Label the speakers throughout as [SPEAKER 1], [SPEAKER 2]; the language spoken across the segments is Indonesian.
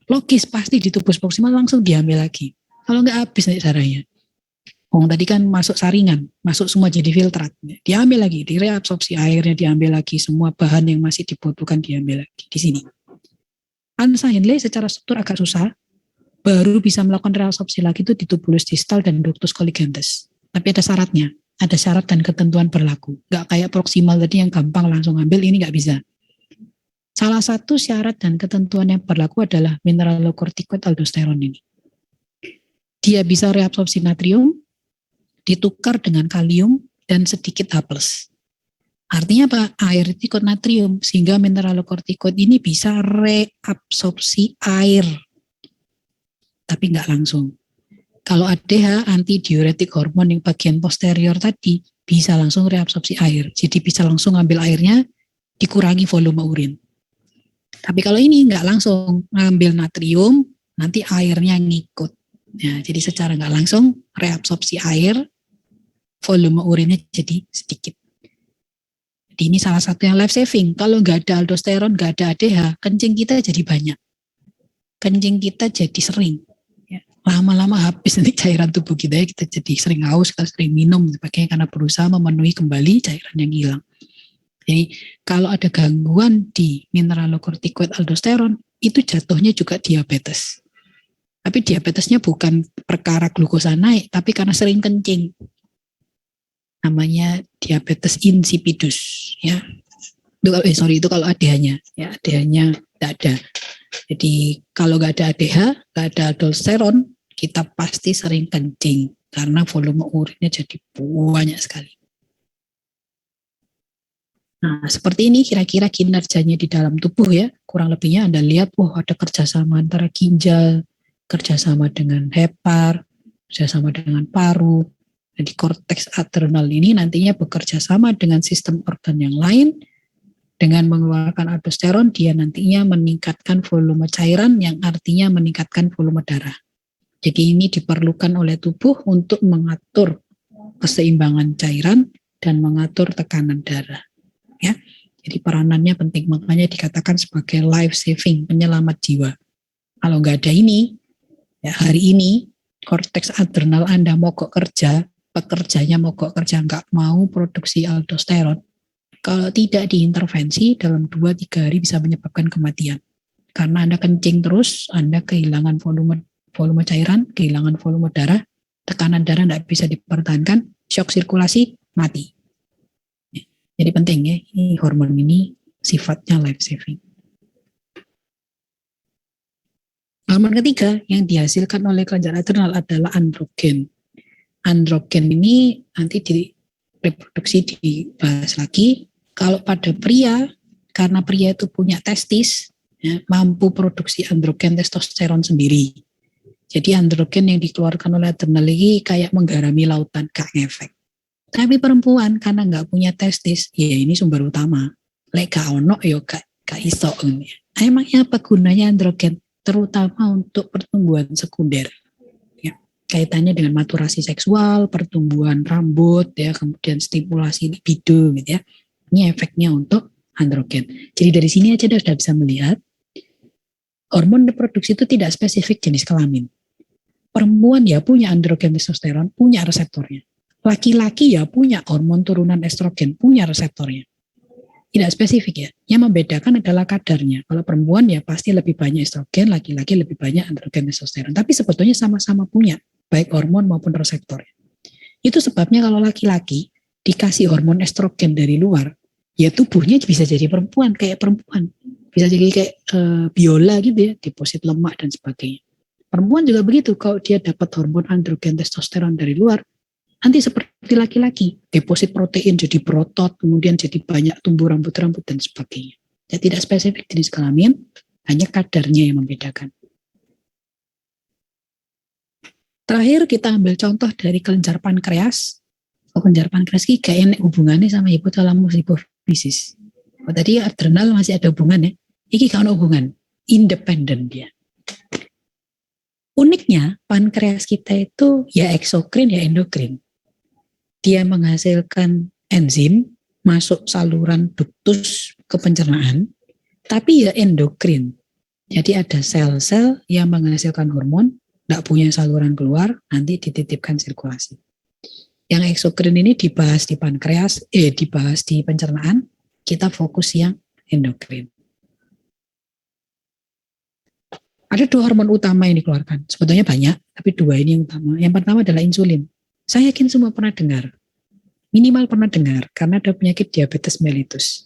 [SPEAKER 1] logis pasti di tubuh proksimal langsung diambil lagi. Kalau nggak habis nanti darahnya. Tadi kan masuk saringan, masuk semua jadi filtrat. Diambil lagi, direabsorpsi airnya diambil lagi, semua bahan yang masih dibutuhkan diambil lagi di sini. Ansa Henle secara struktur agak susah, baru bisa melakukan reabsorpsi lagi itu di tubulus distal dan ductus colligentis. Tapi ada syaratnya, ada syarat dan ketentuan berlaku. Nggak kayak proksimal tadi yang gampang langsung ambil, ini nggak bisa. Salah satu syarat dan ketentuan yang berlaku adalah mineralocorticoid aldosteron ini. Dia bisa reabsorpsi natrium, ditukar dengan kalium dan sedikit H+. Artinya apa? Air itu ikut natrium, sehingga mineralocorticoid ini bisa reabsorpsi air. Tapi nggak langsung. Kalau ADH, antidiuretik hormon yang bagian posterior tadi, bisa langsung reabsorpsi air. Jadi bisa langsung ambil airnya, dikurangi volume urin. Tapi kalau ini nggak langsung ngambil natrium, nanti airnya ngikut. Ya, jadi secara nggak langsung reabsorpsi air, volume urinnya jadi sedikit. Jadi ini salah satu yang life saving. Kalau nggak ada aldosteron, nggak ada ADH, kencing kita jadi banyak. Kencing kita jadi sering. Lama-lama habis nanti cairan tubuh kita ya, kita jadi sering haus, kita sering minum sebagainya karena berusaha memenuhi kembali cairan yang hilang. Jadi kalau ada gangguan di mineralocorticoid aldosteron, itu jatuhnya juga diabetes. Tapi diabetesnya bukan perkara glukosa naik, tapi karena sering kencing. Namanya diabetes insipidus, ya. Itu kalau ADH-nya, ya ADH-nya tidak ada. Jadi kalau nggak ada ADH, nggak ada aldosteron, kita pasti sering kencing karena volume urinnya jadi banyak sekali. Nah, seperti ini kira-kira kinerjanya di dalam tubuh ya. Kurang lebihnya Anda lihat, ada kerjasama antara ginjal, kerjasama dengan hepar, kerjasama dengan paru. Jadi korteks adrenal ini nantinya bekerja sama dengan sistem organ yang lain. Dengan mengeluarkan aldosteron, dia nantinya meningkatkan volume cairan yang artinya meningkatkan volume darah. Jadi ini diperlukan oleh tubuh untuk mengatur keseimbangan cairan dan mengatur tekanan darah. Ya, jadi peranannya penting, makanya dikatakan sebagai life saving, penyelamat jiwa. Kalau nggak ada ini, ya hari ini korteks adrenal Anda mogok kerja, pekerjanya mogok kerja, nggak mau produksi aldosteron. Kalau tidak diintervensi dalam 2-3 hari bisa menyebabkan kematian. Karena Anda kencing terus, Anda kehilangan volume cairan, kehilangan volume darah, tekanan darah tidak bisa dipertahankan, shock sirkulasi, mati. Jadi penting ya, ini hormon ini sifatnya life saving. Hormon ketiga yang dihasilkan oleh kelenjar adrenal adalah androgen. Androgen ini nanti direproduksi dibahas lagi. Kalau pada pria, karena pria itu punya testis, ya, mampu produksi androgen testosteron sendiri. Jadi androgen yang dikeluarkan oleh adrenal ini kayak menggarami lautan, gak ngefek. Tapi perempuan karena nggak punya testis, ya ini sumber utama. Lek gak ono, ya gak iso. Emangnya apa gunanya androgen? Terutama untuk pertumbuhan sekunder. Ya, kaitannya dengan maturasi seksual, pertumbuhan rambut, ya, kemudian stimulasi libido, gitu ya. Ini efeknya untuk androgen. Jadi dari sini aja sudah bisa melihat hormon reproduksi itu tidak spesifik jenis kelamin. Perempuan ya punya androgen testosteron, punya reseptornya. Laki-laki ya punya hormon turunan estrogen, punya reseptornya. Tidak spesifik ya. Yang membedakan adalah kadarnya. Kalau perempuan ya pasti lebih banyak estrogen, laki-laki lebih banyak androgen testosteron. Tapi sebetulnya sama-sama punya, baik hormon maupun reseptornya. Itu sebabnya kalau laki-laki dikasih hormon estrogen dari luar, ya tubuhnya bisa jadi perempuan, kayak perempuan. Bisa jadi kayak biola gitu ya, deposit lemak dan sebagainya. Perempuan juga begitu, kalau dia dapat hormon androgen testosteron dari luar, nanti seperti laki-laki, deposit protein jadi berotot, kemudian jadi banyak tumbuh rambut-rambut dan sebagainya. Ya, tidak spesifik jenis kelamin, hanya kadarnya yang membedakan. Terakhir kita ambil contoh dari kelenjar pankreas. Kelenjar pankreas ini gak enak hubungannya sama hipotalamus hipofisis. Tadi adrenal masih ada hubungannya, ini gak ada hubungan, independen dia. Uniknya pankreas kita itu ya eksokrin ya endokrin. Dia menghasilkan enzim masuk saluran ductus ke pencernaan, tapi ya endokrin. Jadi ada sel-sel yang menghasilkan hormon, tidak punya saluran keluar, nanti dititipkan sirkulasi. Yang eksokrin ini dibahas di pankreas, dibahas di pencernaan, kita fokus yang endokrin. Ada 2 hormon utama yang dikeluarkan, sebetulnya banyak, tapi 2 ini yang utama. Yang pertama adalah insulin. Saya yakin semua pernah dengar, minimal pernah dengar, karena ada penyakit diabetes mellitus.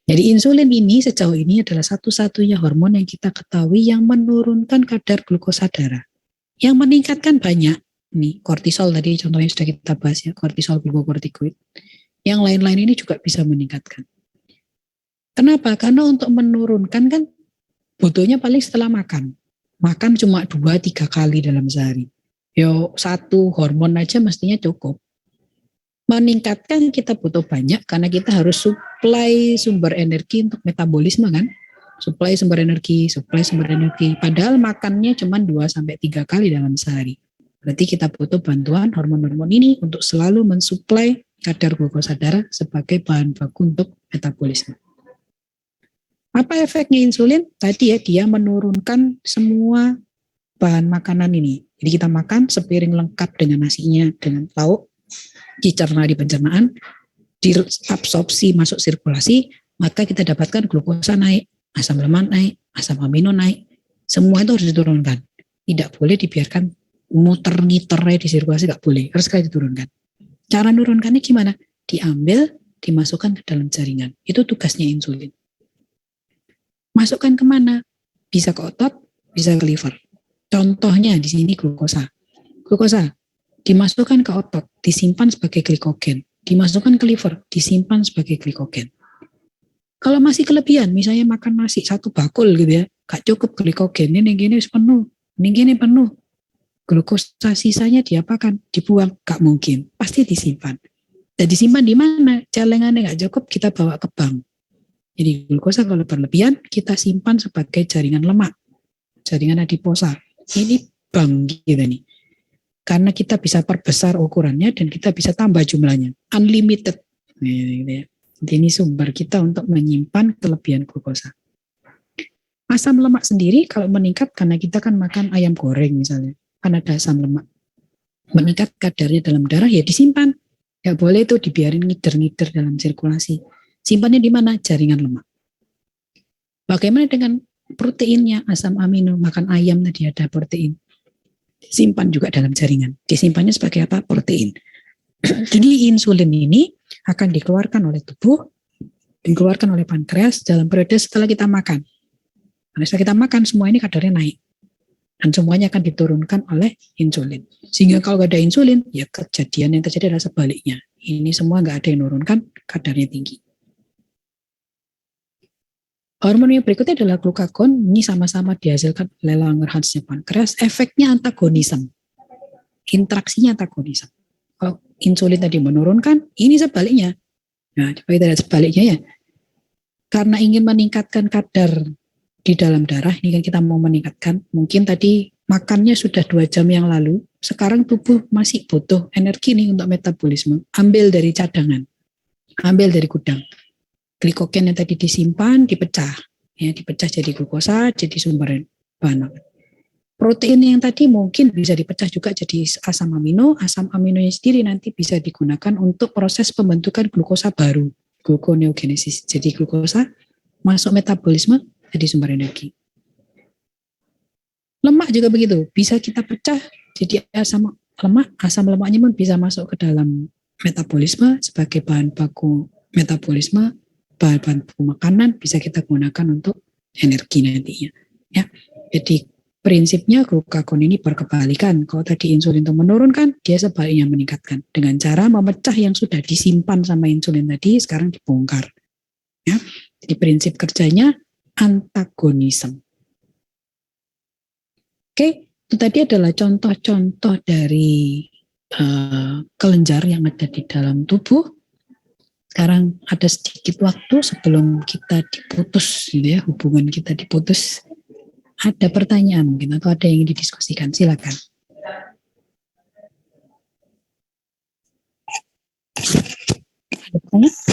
[SPEAKER 1] Jadi insulin ini sejauh ini adalah satu-satunya hormon yang kita ketahui yang menurunkan kadar glukosa darah. Yang meningkatkan banyak, nih kortisol tadi contohnya sudah kita bahas ya, kortisol glukokortikoid. Yang lain-lain ini juga bisa meningkatkan. Kenapa? Karena untuk menurunkan kan butuhnya paling setelah makan. Makan cuma 2-3 kali dalam sehari. Yo, 1 hormon aja mestinya cukup. Meningkatkan kita butuh banyak karena kita harus supply sumber energi untuk metabolisme kan. Supply sumber energi. Padahal makannya cuma 2-3 kali dalam sehari. Berarti kita butuh bantuan hormon-hormon ini untuk selalu mensuplai kadar glukosa darah sebagai bahan baku untuk metabolisme. Apa efeknya insulin? Tadi ya, dia menurunkan semua bahan makanan ini. Jadi kita makan sepiring lengkap dengan nasinya, dengan lauk, dicerna di pencernaan, diabsorpsi masuk sirkulasi, maka kita dapatkan glukosa naik, asam lemak naik, asam amino naik. Semua itu harus diturunkan. Tidak boleh dibiarkan muter-ngiternya di sirkulasi, nggak boleh. Harus sekali diturunkan. Cara menurunkannya gimana? Diambil, dimasukkan ke dalam jaringan. Itu tugasnya insulin. Masukkan kemana? Bisa ke otot, bisa ke liver. Contohnya di sini glukosa. Glukosa dimasukkan ke otot, disimpan sebagai glikogen. Dimasukkan ke liver, disimpan sebagai glikogen. Kalau masih kelebihan, misalnya makan nasi 1 bakul gitu ya, gak cukup glikogen, ini gini penuh. Glukosa sisanya diapakan? Dibuang, gak mungkin, pasti disimpan. Dan disimpan di mana? Celengannya gak cukup, kita bawa ke bank. Jadi glukosa kalau berlebihan, kita simpan sebagai jaringan lemak, jaringan adiposa. Ini bank gitu nih. Karena kita bisa perbesar ukurannya dan kita bisa tambah jumlahnya. Unlimited. Ini sumber kita untuk menyimpan kelebihan glukosa. Asam lemak sendiri kalau meningkat karena kita kan makan ayam goreng misalnya. Kan ada asam lemak. Meningkat kadarnya dalam darah ya disimpan. Gak boleh itu dibiarin ngider-ngider dalam sirkulasi. Simpannya di mana? Jaringan lemak. Bagaimana dengan proteinnya? Asam amino, makan ayam tadi ada protein. Simpan juga dalam jaringan. Disimpannya sebagai apa? Protein. Jadi insulin ini akan dikeluarkan oleh tubuh, dikeluarkan oleh pankreas dalam periode setelah kita makan. Nah, setelah kita makan semua ini kadarnya naik. Dan semuanya akan diturunkan oleh insulin. Sehingga kalau nggak ada insulin, ya kejadian yang terjadi adalah sebaliknya. Ini semua nggak ada yang menurunkan, kadarnya tinggi. Hormon yang berikutnya adalah glukagon. Ini sama-sama dihasilkan oleh Langerhans pankreas. Efeknya antagonisme. Interaksinya antagonisme. Kalau insulin tadi menurunkan, ini sebaliknya. Nah, coba kita lihat sebaliknya ya. Karena ingin meningkatkan kadar di dalam darah, ini kan kita mau meningkatkan. Mungkin tadi makannya sudah 2 jam yang lalu. Sekarang tubuh masih butuh energi nih untuk metabolisme. Ambil dari cadangan. Ambil dari gudang. Glikogen yang tadi disimpan dipecah, ya dipecah jadi glukosa, jadi sumber bahan makanan. Protein yang tadi mungkin bisa dipecah juga jadi asam amino. Asam aminonya sendiri nanti bisa digunakan untuk proses pembentukan glukosa baru, gluconeogenesis. Jadi glukosa masuk metabolisme jadi sumber energi. Lemak juga begitu, bisa kita pecah jadi asam lemak. Asam lemaknya pun bisa masuk ke dalam metabolisme sebagai bahan baku metabolisme. Bahan makanan bisa kita gunakan untuk energi nantinya. Ya, jadi prinsipnya glukagon ini berkebalikan. Kalau tadi insulin itu menurunkan, dia sebaliknya meningkatkan dengan cara memecah yang sudah disimpan sama insulin tadi sekarang dibongkar. Ya, jadi prinsip kerjanya antagonisme. Oke, itu tadi adalah contoh-contoh dari kelenjar yang ada di dalam tubuh. Sekarang ada sedikit waktu sebelum kita diputus, gitu ya, hubungan kita diputus. Ada pertanyaan mungkin atau ada yang ingin didiskusikan, silakan. Ada pertanyaan?